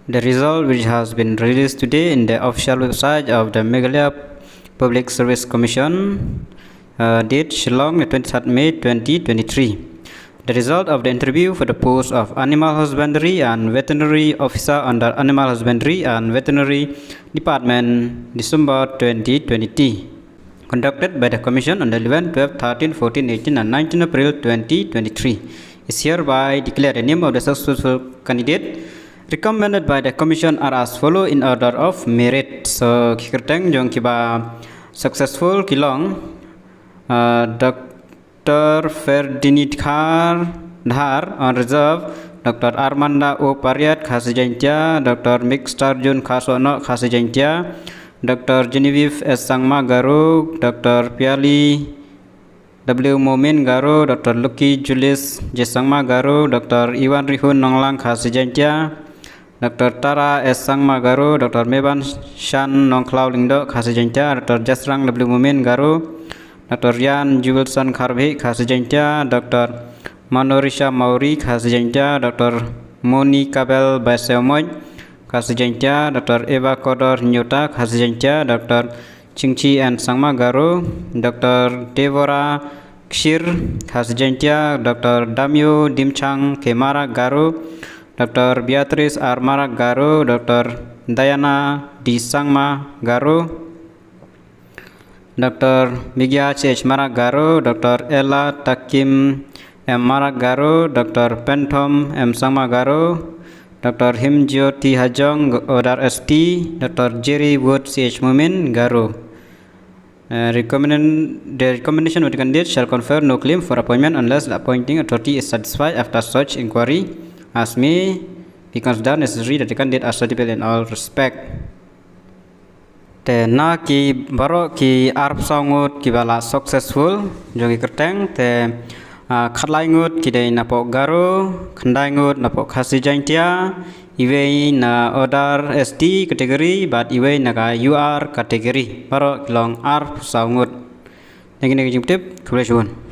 The result, which has been released today in the official website of the Meghalaya Public Service Commission, date Shillong, 23rd May 2023. The result of the interview for the post of Animal Husbandry and Veterinary Officer under Animal Husbandry and Veterinary Department, December 2020. Conducted by the Commission on the 11, 12, 13, 14, 18 and 19 April 2023. Is hereby declared the name of the successful candidate recommended by the Commission are as follow in order of merit. So, kikirteng jong kiba successful kilong Dr. Ferdinand Dhar on reserve, Dr. Armanda O. Pariat Khasijantia, Dr. Mixtarjun Khasono Khasijantia, Dr. Genevieve S. Sangma Garo, Dr. Piali W. Momin Garo, Dr. Lucky Julius J. Sangma Garo, Dr. Iwan Rihun Nonglang Khasijantia, Dr. Tara S. Sangma Garo, Dr. Meban Shan Nongklau Lingdo Khasijantia, Dr. Jasrang W. Momin Garo, Dr. Rian Jubilson Kharbi Khasijantia, Dr. Manorisha Mauri Khasijantia, Dr. Moni Kabel Basemoy Khasijantia, Dr. Eva Kodor Nyota Khasijantia, Dr. Chingchi and Sangma Garo, Dr. Devora Kshir Khasijantia, Dr. Damyo Dimchang Kemara Garo, Dr. Beatrice Armara Garo, Dr. Diana D. Sangma Garo, Dr. Migya H. Mara Garo, Dr. Ella Takim M. Mara Garo, Dr. Pentom M. Sangma Garo, Dr. Himjyo T. Hajong Odar ST, Dr. Jerry Wood C.H. Mumin Garo. The recommendation of the candidate shall confer no claim for appointment unless the appointing authority is satisfied after such inquiry as may be considered necessary that the candidate are suitable in all respect. Te na ki baro ki arp songut ki bala successful jogi kerteng te khatlai ngut ki dei napok garo khandai ngut napok khasijantia iwei na order ST category but iwei na ka UR category baro long arp songut negi negi jimtip kuleshun.